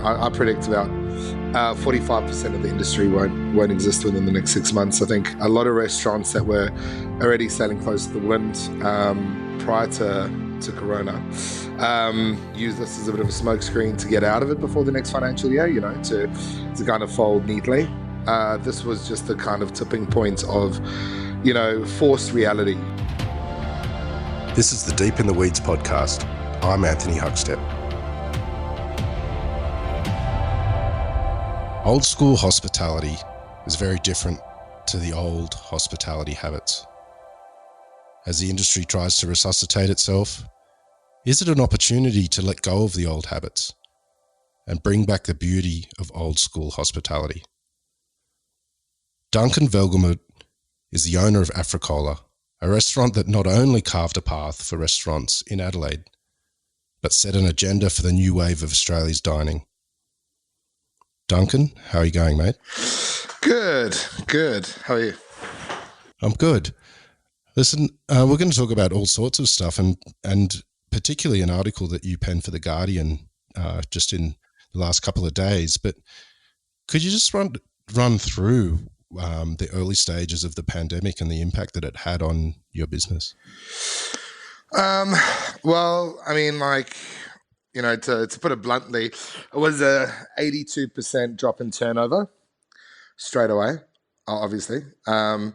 I predict about 45% of the industry won't exist within the next 6 months. I think a lot of restaurants that were already sailing close to the wind prior to Corona use this as a bit of a smokescreen to get out of it before the next financial year, to kind of fold neatly. This was just the kind of tipping point of, forced reality. This is the Deep in the Weeds podcast. I'm Anthony Huckstep. Old school hospitality is very different to the old hospitality habits. As the industry tries to resuscitate itself, is it an opportunity to let go of the old habits and bring back the beauty of old school hospitality? Duncan Welgemoed is the owner of Africola, a restaurant that not only carved a path for restaurants in Adelaide, but set an agenda for the new wave of Australia's dining. Duncan, how are you going, mate? Good. How are you? I'm good. Listen, we're going to talk about all sorts of stuff and particularly an article that you penned for The Guardian just in the last couple of days. But could you just run through the early stages of the pandemic and the impact that it had on your business? Well, I mean, to put it bluntly, it was a 82% drop in turnover straight away, obviously. So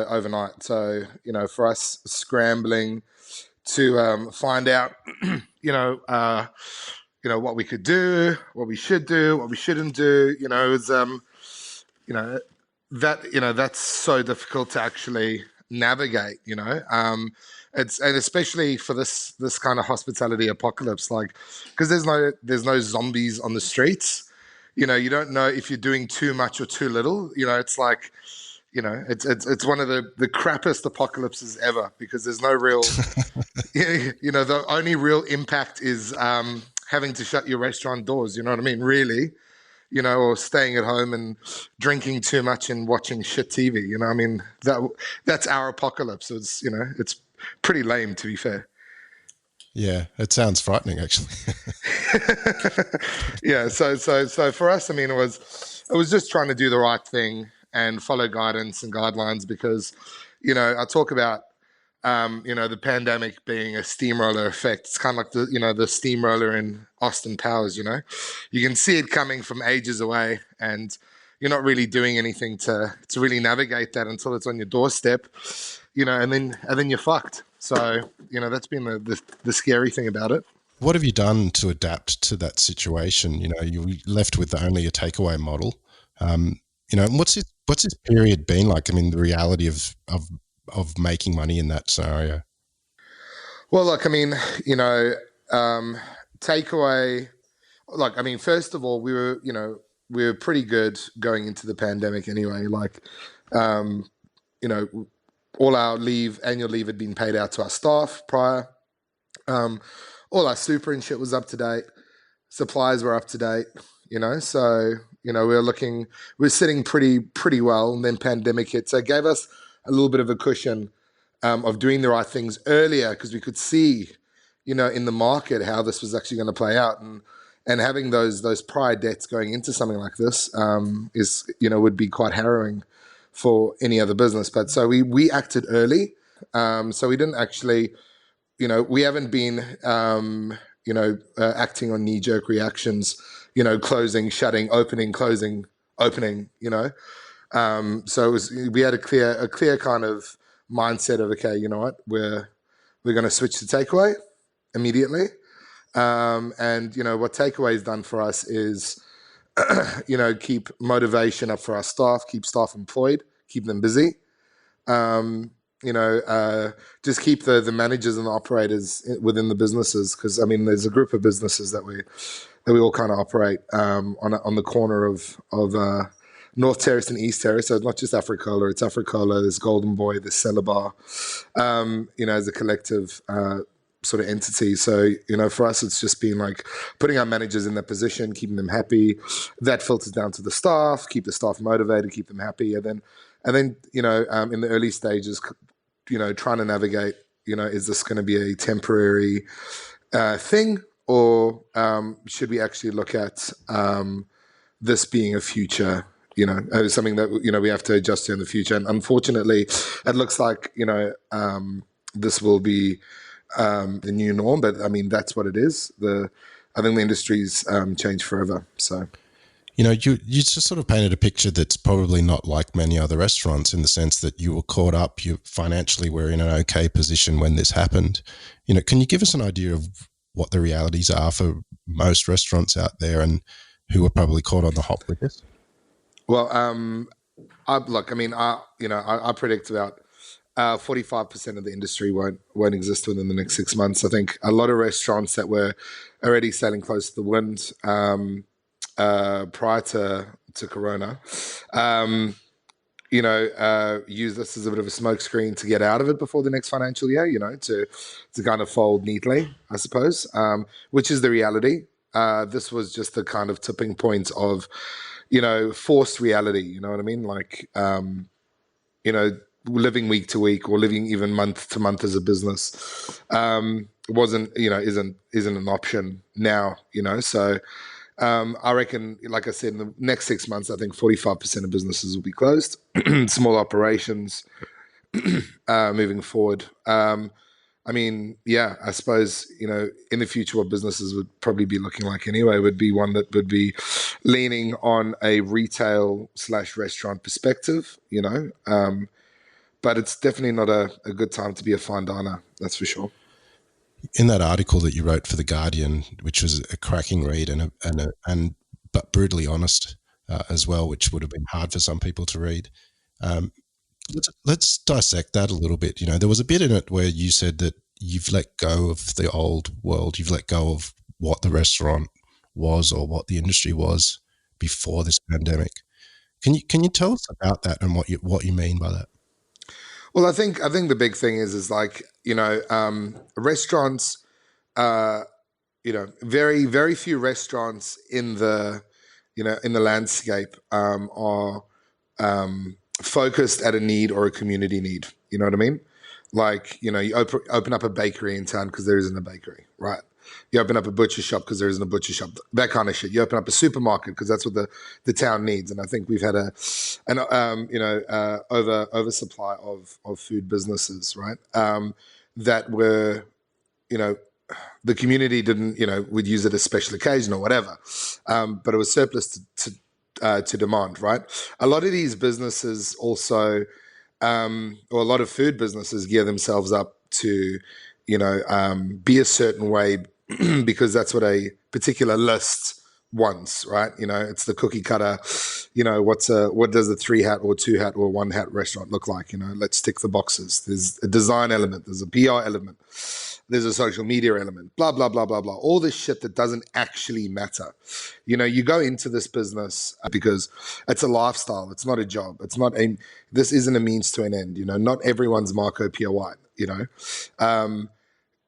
overnight. So, for us scrambling to find out, what we could do, what we should do, what we shouldn't do, it was, that's so difficult to actually navigate, and especially for this kind of hospitality apocalypse, because there's no zombies on the streets. You don't know if you're doing too much or too little. It's like, it's one of the crappiest apocalypses ever, because there's no real, the only real impact is having to shut your restaurant doors. You know what I mean? Really, or staying at home and drinking too much and watching shit TV. I mean, that's our apocalypse. So it's pretty lame, to be fair. Yeah, it sounds frightening, actually. Yeah. So for us, I mean, it was just trying to do the right thing and follow guidance and guidelines, because, I talk about, the pandemic being a steamroller effect. It's kind of like the steamroller in Austin Powers. You can see it coming from ages away, and you're not really doing anything to really navigate that until it's on your doorstep, and then you're fucked. So, that's been the scary thing about it. What have you done to adapt to that situation? You left with only a takeaway model. What's this period been like? I mean, the reality of making money in that scenario. Well, look, I mean, takeaway. Look, I mean, first of all, we were pretty good going into the pandemic anyway. All our annual leave had been paid out to our staff prior. All our super and shit was up to date. Supplies were up to date. So we're sitting pretty well, and then pandemic hit, so it gave us a little bit of a cushion of doing the right things earlier, because we could see, in the market how this was actually going to play out, and having those prior debts going into something like this is would be quite harrowing for any other business. But so we acted early, so we didn't actually, we haven't been acting on knee-jerk reactions, closing, shutting, opening, closing, opening, so we had a clear kind of mindset of, okay, you know what, we're going to switch to takeaway immediately. And what takeaway's done for us is, keep motivation up for our staff, keep staff employed, keep them busy. Just keep the managers and the operators within the businesses, because I mean, there's a group of businesses that we all kind of operate on the corner of North Terrace and East Terrace. So it's not just Africola, it's Africola, there's Golden Boy, there's Cellar Bar, as a collective sort of entity. So, for us, it's just been like putting our managers in that position, keeping them happy. That filters down to the staff, keep the staff motivated, keep them happy. And then in the early stages, trying to navigate, is this going to be a temporary thing, or should we actually look at this being a future, something that we have to adjust to in the future? And unfortunately, it looks like this will be the new norm. But I mean, that's what it is. I think the industry's changed forever. So. You just sort of painted a picture that's probably not like many other restaurants, in the sense that you were caught up, you financially were in an okay position when this happened. Can you give us an idea of what the realities are for most restaurants out there and who were probably caught on the hop with this? Well, I predict about 45% of the industry won't exist within the next 6 months. I think a lot of restaurants that were already sailing close to the wind prior to Corona, use this as a bit of a smokescreen to get out of it before the next financial year, to kind of fold neatly, I suppose, which is the reality. This was just the kind of tipping point of, forced reality, you know what I mean? Like, living week to week or living even month to month as a business isn't an option now, So I reckon, like I said, in the next 6 months, I think 45% of businesses will be closed, small operations moving forward. I suppose, in the future, what businesses would probably be looking like anyway would be one that would be leaning on a retail/restaurant perspective, but it's definitely not a good time to be a fine diner, that's for sure. In that article that you wrote for The Guardian, which was a cracking read but brutally honest as well, which would have been hard for some people to read. Let's dissect that a little bit. There was a bit in it where you said that you've let go of the old world. You've let go of what the restaurant was or what the industry was before this pandemic. Can you tell us about that and what you mean by that? Well, I think the big thing is like, restaurants, very, very few restaurants in the landscape are focused at a need or a community need. You know what I mean? Like, you open up a bakery in town because there isn't a bakery, right? You open up a butcher shop because there isn't a butcher shop, that kind of shit. You open up a supermarket because that's what the town needs. And I think we've had an oversupply of food businesses, right? That were, the community didn't, would use it as special occasion or whatever, but it was surplus to demand, right? A lot of these businesses also, or a lot of food businesses gear themselves up to, be a certain way because that's what a particular list wants, right? It's the cookie cutter, what does a 3-hat or 2-hat or 1-hat restaurant look like? Let's tick the boxes. There's a design element, there's a PR element, there's a social media element, blah, blah, blah, blah, blah. All this shit that doesn't actually matter. You go into this business because it's a lifestyle. It's not a job. This isn't a means to an end. Not everyone's Marco Pierre White,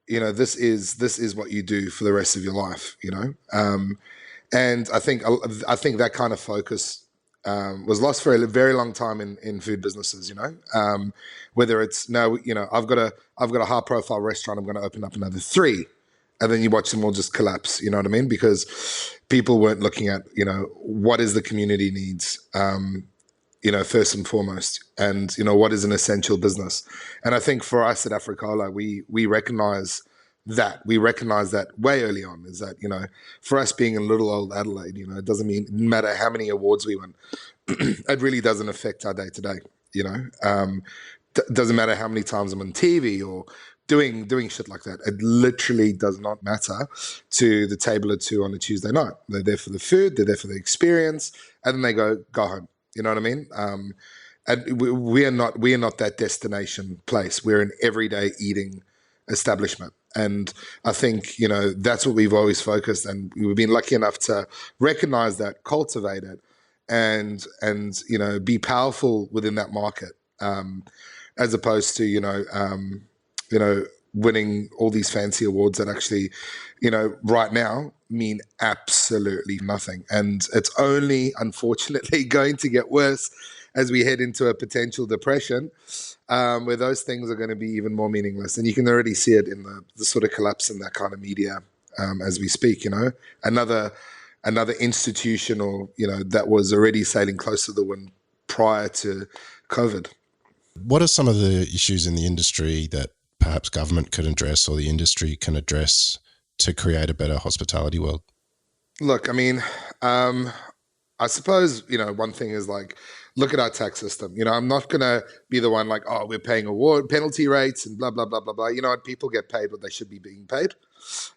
this is what you do for the rest of your life, and I think that kind of focus was lost for a very long time in food businesses. Whether it's I've got a high profile restaurant, I'm going to open up another 3, and then you watch them all just collapse. You know what I mean? Because people weren't looking at what is the community needs. First and foremost, and what is an essential business. And I think for us at Africola, we recognize that. We recognize that way early on, is that, for us being in little old Adelaide, it doesn't matter how many awards we win. It really doesn't affect our day to day, doesn't matter how many times I'm on TV or doing shit like that. It literally does not matter to the table of 2 on a Tuesday night. They're there for the food, they're there for the experience, and then they go home. You know what I mean? And we are not that destination place. We're an everyday eating establishment. And I think, that's what we've always focused, and we've been lucky enough to recognize that, cultivate it, and be powerful within that market, as opposed to, winning all these fancy awards that actually, right now mean absolutely nothing. And it's only, unfortunately, going to get worse as we head into a potential depression, where those things are going to be even more meaningless. And you can already see it in the sort of collapse in that kind of media as we speak. Another institution, or that was already sailing close to the wind prior to COVID. What are some of the issues in the industry that perhaps government could address or the industry can address to create a better hospitality world? Look, I mean, I suppose, one thing is like, look at our tax system. I'm not going to be the one like, oh, we're paying award penalty rates and blah, blah, blah, blah, blah. You know what? People get paid what they should be being paid.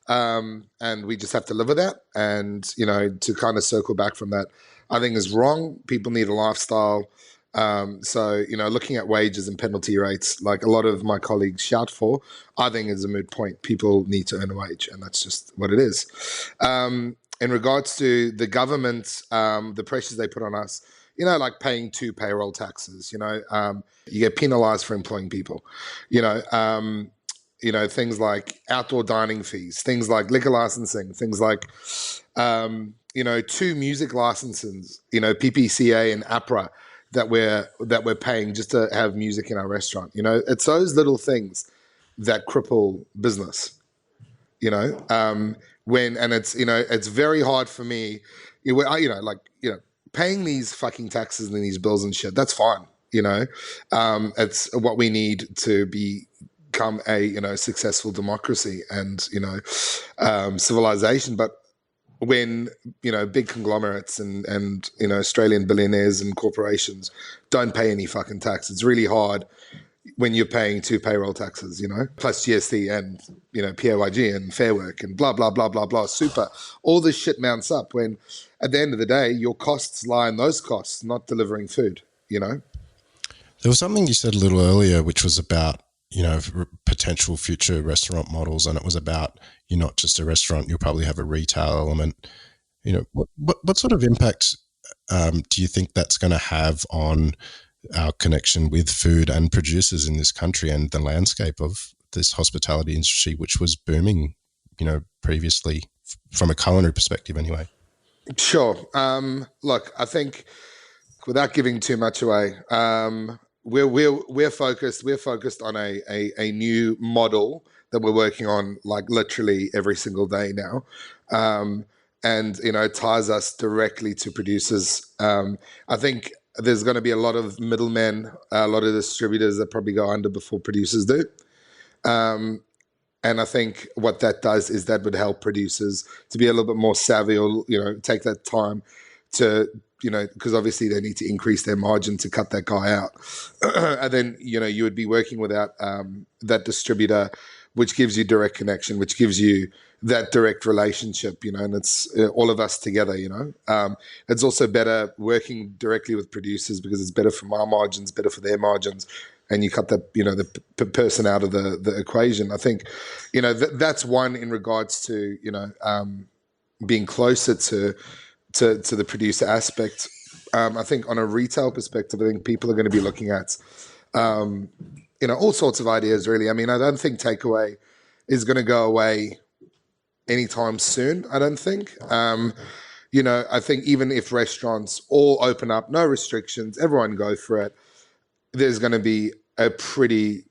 And we just have to live with that. And, to kind of circle back from that, I think is wrong. People need a lifestyle. So, looking at wages and penalty rates, like a lot of my colleagues shout for, I think is a moot point. People need to earn a wage, and that's just what it is. In regards to the government, the pressures they put on us, like paying 2 payroll taxes, you get penalized for employing people, things like outdoor dining fees, things like liquor licensing, things like, 2 music licenses, PPCA and APRA that we're paying just to have music in our restaurant. It's those little things that cripple business, and it's very hard for me, paying these fucking taxes and these bills and shit. That's fine. It's what we need to become a, successful democracy and, civilization. But when, big conglomerates and Australian billionaires and corporations don't pay any fucking tax, it's really hard when you're paying 2 payroll taxes, plus GST and, PAYG and Fair Work and blah, blah, blah, blah, blah, super. All this shit mounts up when at the end of the day, your costs lie in those costs, not delivering food, There was something you said a little earlier, which was about, potential future restaurant models. And it was about, you're not just a restaurant, you'll probably have a retail element. What sort of impact do you think that's going to have on our connection with food and producers in this country and the landscape of this hospitality industry, which was booming, previously from a culinary perspective anyway? Sure. Look, I think without giving too much away, we're focused on a new model that we're working on like literally every single day now. And it ties us directly to producers. I think there's going to be a lot of middlemen, a lot of distributors that probably go under before producers do. And I think what that does is that would help producers to be a little bit more savvy, or, take that time to, because obviously they need to increase their margin to cut that guy out. And then, you would be working without that distributor, which gives you direct connection, which gives you that direct relationship, and it's all of us together, It's also better working directly with producers because it's better for my margins, better for their margins, and you cut that, the person out of the equation. I think, that's one in regards to, being closer to the producer aspect. I think on a retail perspective, I think people are going to be looking at, all sorts of ideas, really. I mean, I don't think takeaway is going to go away anytime soon, I don't think. I think even if restaurants all open up, no restrictions, everyone go for it, there's going to be a pretty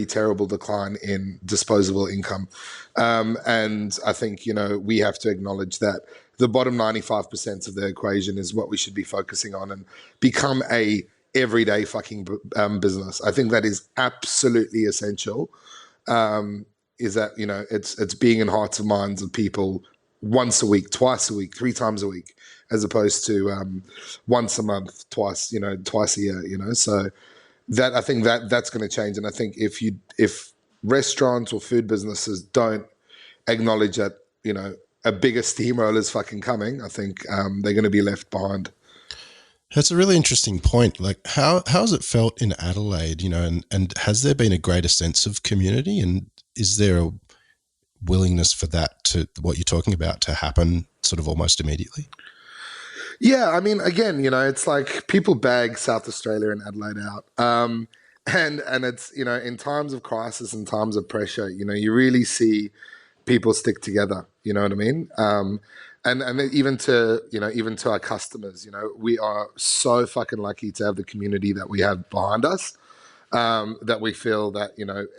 terrible decline in disposable income. And I think, we have to acknowledge that the bottom 95% of the equation is what we should be focusing on and become a everyday fucking business. I think that is absolutely essential. Is that, it's being in hearts and minds of people once a week, twice a week, 3 times a week, as opposed to once a month, twice a year, So that, I think that's going to change. And I think if restaurants or food businesses don't acknowledge that, a bigger steamroller is fucking coming, I think they're going to be left behind. That's a really interesting point. Like, how has it felt in Adelaide, and has there been a greater sense of community, and is there a willingness for that, to what you're talking about, to happen sort of almost immediately? Yeah, I mean, again, it's like people bag South Australia and Adelaide out. And it's, in times of crisis and times of pressure, you really see people stick together, you know what I mean? And even to our customers, we are so fucking lucky to have the community that we have behind us. that we feel that,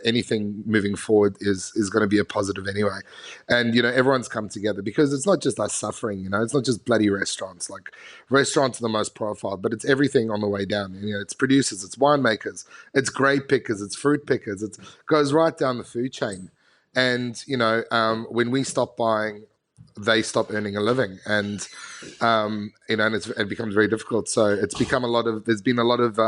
anything moving forward is going to be a positive anyway. And, everyone's come together because it's not just us suffering, it's not just bloody restaurants. Like, restaurants are the most profiled, but it's everything on the way down. It's producers, it's winemakers, it's grape pickers, it's fruit pickers, it goes right down the food chain. And, when we stop buying, they stop earning a living, and and it becomes very difficult. So it's become there's been a lot of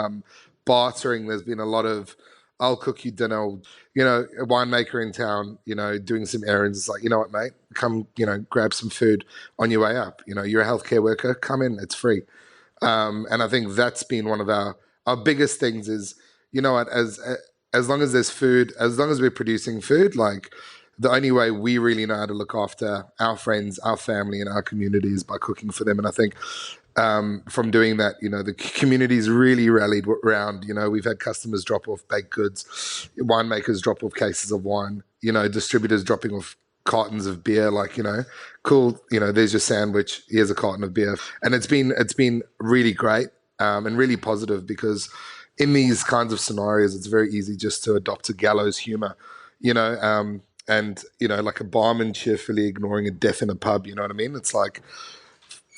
bartering. There's been a lot of, I'll cook you dinner. A winemaker in town, doing some errands. It's like, you know what, mate, come, grab some food on your way up. You're a healthcare worker, come in, it's free. And I think that's been one of our biggest things is, what, as long as there's food, as long as we're producing food, like, the only way we really know how to look after our friends, our family, and our community is by cooking for them. And I think from doing that, the community's really rallied around. We've had customers drop off baked goods, winemakers drop off cases of wine, distributors dropping off cartons of beer, like, cool, there's your sandwich, here's a carton of beer. And it's been really great and really positive, because in these kinds of scenarios, it's very easy just to adopt a gallows humor, and like a barman cheerfully ignoring a death in a pub. You know what I mean? It's like,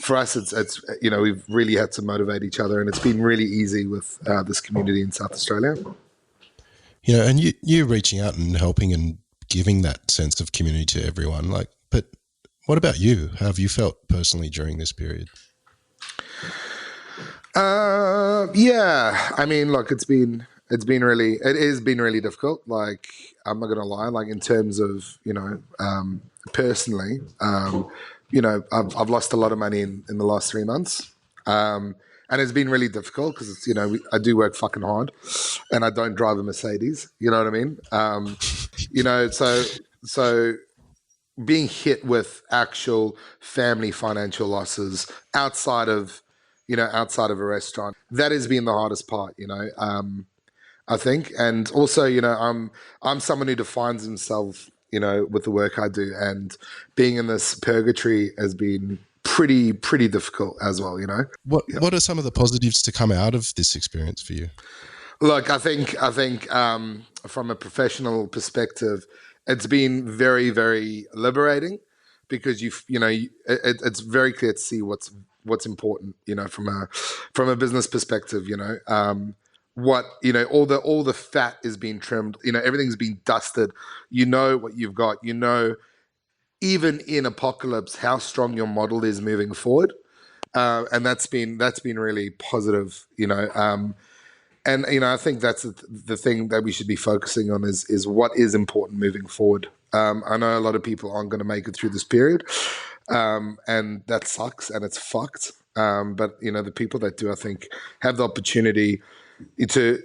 for us, it's we've really had to motivate each other, and it's been really easy with this community in South Australia. And you reaching out and helping and giving that sense of community to everyone. Like, but what about you? How have you felt personally during this period? Yeah, I mean, look, it has been really difficult. Like, I'm not gonna lie. Like, in terms of personally, I've lost a lot of money in the last 3 months, and it's been really difficult because it's I do work fucking hard, and I don't drive a Mercedes. You know what I mean? So being hit with actual family financial losses outside of a restaurant, that has been the hardest part. I think. And also, I'm someone who defines himself, with the work I do, and being in this purgatory has been pretty difficult as well. What are some of the positives to come out of this experience for you? Look, I think from a professional perspective, it's been very, very liberating, because it's very clear to see what's important, from a business perspective, what all the fat is being trimmed, everything's been dusted, what you've got, even in apocalypse how strong your model is moving forward, and that's been really positive. And I think that's the thing that we should be focusing on is what is important moving forward. I know a lot of people aren't going to make it through this period, and that sucks and it's fucked, but the people that do, I think, have the opportunity to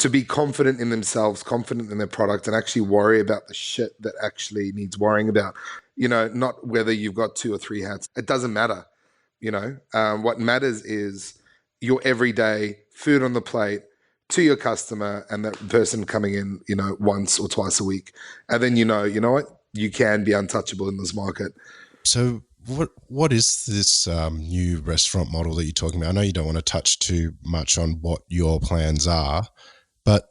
be confident in themselves, confident in their product, and actually worry about the shit that actually needs worrying about. Not whether you've got 2 or 3 hats. It doesn't matter. What matters is your everyday food on the plate to your customer, and that person coming in, once or twice a week. And then, you know what? You can be untouchable in this market. So what is this new restaurant model that you're talking about? I know you don't want to touch too much on what your plans are, but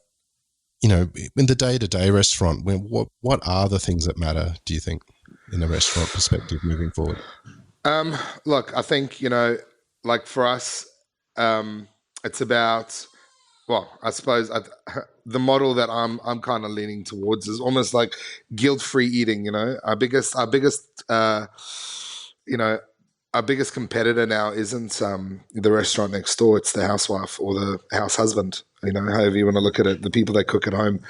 in the day-to-day restaurant, what are the things that matter, do you think, in a restaurant perspective moving forward? Look, I think, like for us, it's about, well, I suppose the model that I'm kind of leaning towards is almost like guilt-free eating. Our biggest competitor now isn't the restaurant next door. It's the housewife or the house husband. However you want to look at it, the people that cook at home.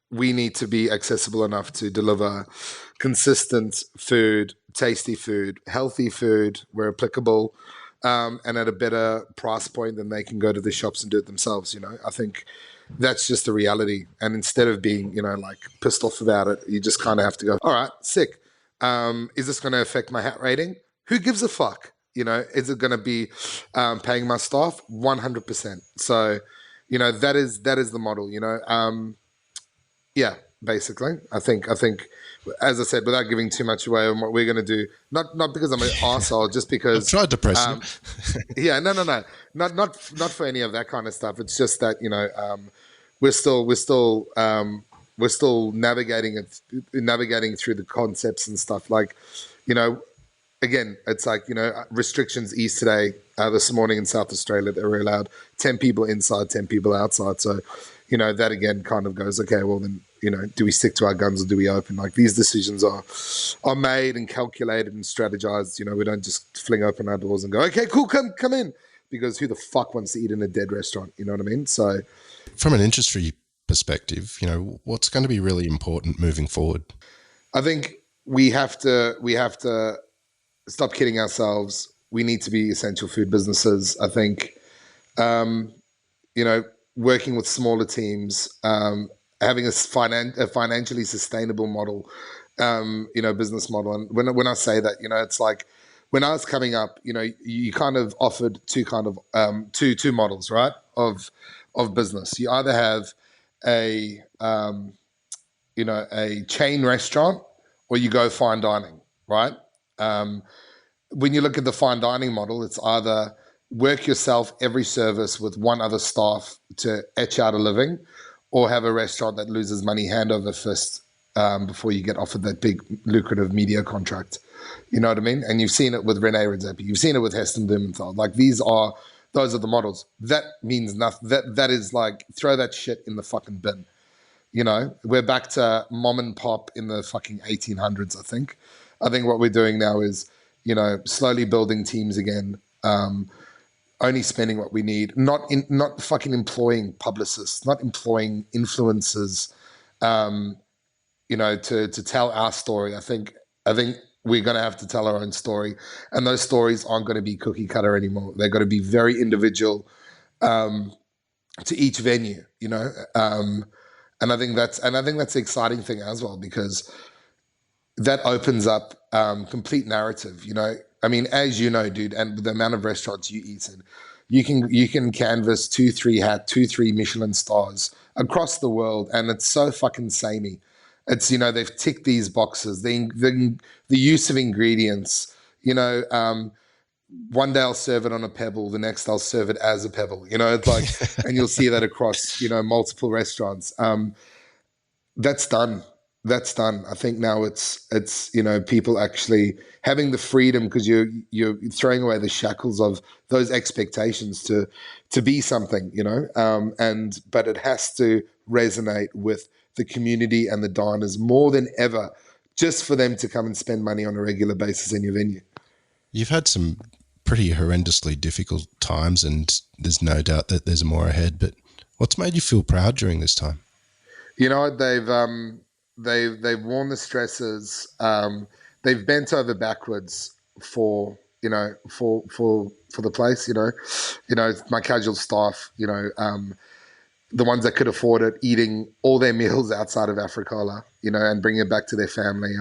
We need to be accessible enough to deliver consistent food, tasty food, healthy food where applicable, and at a better price point than they can go to the shops and do it themselves. I think that's just the reality. And instead of being, like pissed off about it, you just kind of have to go, all right, sick. Is this going to affect my hat rating? Who gives a fuck? Is it going to be paying my staff? 100%. So, that is the model, yeah, basically. I think, as I said, without giving too much away on what we're going to do, not because I'm an arsehole, just I've because, tried to press you. um, yeah, no, not for any of that kind of stuff. It's just that we're still we're still we're still navigating through the concepts and stuff. Like, you know, again, it's like, restrictions eased today, this morning in South Australia, that we're allowed 10 people inside, 10 people outside. So, that again kind of goes, okay, well then, do we stick to our guns or do we open? Like, these decisions are made and calculated and strategized. We don't just fling open our doors and go, okay, cool, come in, because who the fuck wants to eat in a dead restaurant? You know what I mean? So, From an industry perspective, what's going to be really important moving forward? I think we have to stop kidding ourselves. We need to be essential food businesses. I think, um, working with smaller teams, having a financially sustainable model, business model. And when I say that, it's like when I was coming up, you kind of offered two models, right? Of business. You either have a a chain restaurant, or you go fine dining, right? Um, when you look at the fine dining model, it's either work yourself every service with one other staff to etch out a living, or have a restaurant that loses money hand over fist, before you get offered that big lucrative media contract. You know what I mean? And you've seen it with Rene Redzepi. You've seen it with Heston Blumenthal. Like, those are the models. That means nothing. That is like, throw that shit in the fucking bin. We're back to mom and pop in the fucking 1800s. I think what we're doing now is, slowly building teams again, only spending what we need, not fucking employing publicists, not employing influencers, to tell our story. I think we're going to have to tell our own story, and those stories aren't going to be cookie cutter anymore. They're going to be very individual, to each venue. And I think that's the exciting thing as well, because that opens up, complete narrative. I mean, as you know, dude, and with the amount of restaurants you eat in, you can canvas two, three Michelin stars across the world, and it's so fucking samey. It's, they've ticked these boxes. The use of ingredients. One day I'll serve it on a pebble, the next I'll serve it as a pebble. It's like, and you'll see that across multiple restaurants. That's done. That's done. I think now it's people actually having the freedom, because you're throwing away the shackles of those expectations to be something, and but it has to resonate with the community and the diners more than ever, just for them to come and spend money on a regular basis in your venue. You've had some pretty horrendously difficult times, and there's no doubt that there's more ahead. But what's made you feel proud during this time? They've worn the stresses. They've bent over backwards for for the place. My casual staff. The ones that could afford it, eating all their meals outside of Africola, and bringing it back to their family.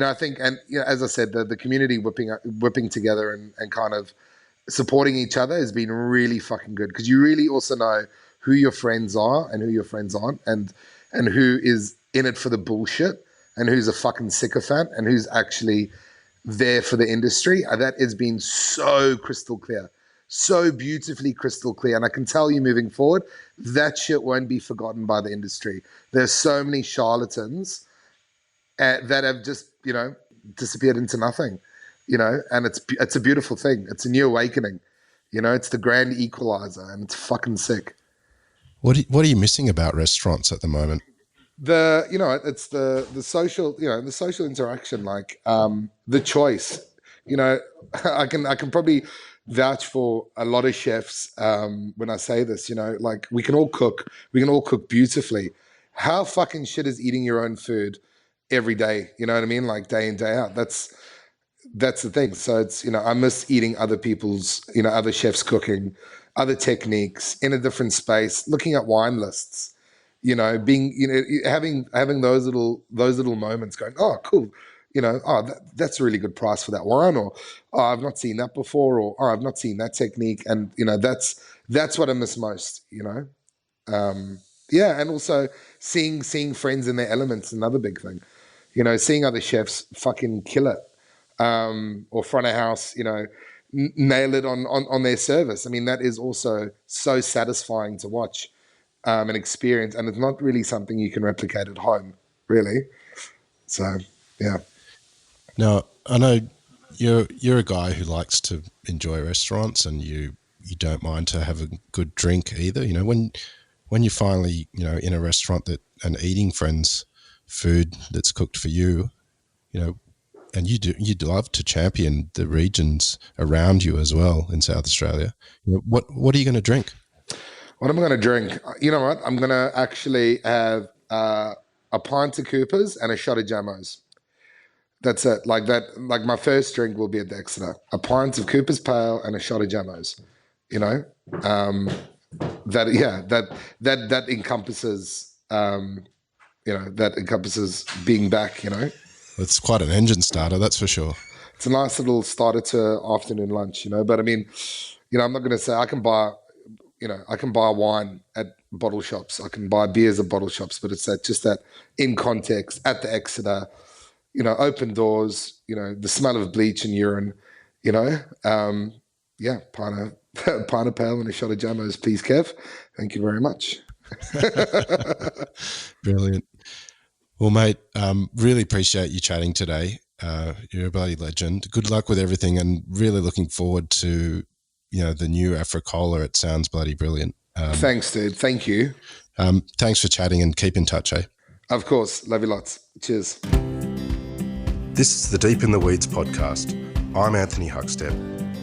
I think, and as I said, the community whipping together and kind of supporting each other has been really fucking good, because you really also know who your friends are and who your friends aren't, and who is in it for the bullshit, and who's a fucking sycophant, and who's actually there for the industry. That has been so crystal clear, so beautifully crystal clear. And I can tell you, moving forward, that shit won't be forgotten by the industry. There's so many charlatans, that have just, disappeared into nothing, and it's a beautiful thing. It's a new awakening. It's the grand equalizer, and it's fucking sick. What are you missing about restaurants at the moment? It's the social, the social interaction, like, the choice. you know I can probably vouch for a lot of chefs, when I say this. Like, we can all cook beautifully. How fucking shit is eating your own food every day? You know what I mean? Like, day in, day out. That's the thing. So it's, I miss eating other people's, other chefs cooking, other techniques in a different space, looking at wine lists, being, having those little moments, going, oh, cool. Oh, that's a really good price for that wine, or, oh, I've not seen that before, or, oh, I've not seen that technique. And, that's what I miss most. Um, Yeah, and also seeing friends in their elements, another big thing. Seeing other chefs fucking kill it, or front of house, nail it on their service. I mean, that is also so satisfying to watch, and experience, and it's not really something you can replicate at home, really. So, yeah. Now, I know you're a guy who likes to enjoy restaurants, and you don't mind to have a good drink either. When you finally in a restaurant and eating friends' food that's cooked for you, and you'd love to champion the regions around you as well in South Australia. What are you going to drink? What am I going to drink? You know what? I'm going to actually have a pint of Coopers and a shot of Jamos. That's it. Like that. Like my first drink will be at the Exeter. A pint of Cooper's Pale and a shot of Jamos. That encompasses. That encompasses being back. It's quite an engine starter, that's for sure. It's a nice little starter to afternoon lunch. But I mean, I'm not going to say I can buy wine at bottle shops. I can buy beers at bottle shops, but it's that in context at the Exeter. Open doors, the smell of bleach and urine, pint of pale and a shot of Jamos, please, Kev. Thank you very much. Brilliant. Well, mate, really appreciate you chatting today. You're a bloody legend. Good luck with everything, and really looking forward to, the new Africola. It sounds bloody brilliant. Thanks, dude. Thank you. Thanks for chatting, and keep in touch, eh? Of course. Love you lots. Cheers. This is the Deep in the Weeds podcast. I'm Anthony Huckstep.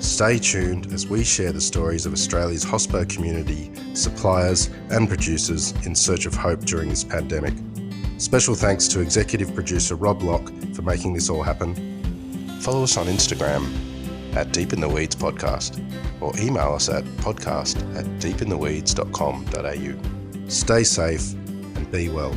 Stay tuned as we share the stories of Australia's hospo community, suppliers and producers in search of hope during this pandemic. Special thanks to executive producer Rob Locke for making this all happen. Follow us on Instagram at Deep in the Weeds Podcast, or email us at podcast@deepintheweeds.com.au. Stay safe and be well.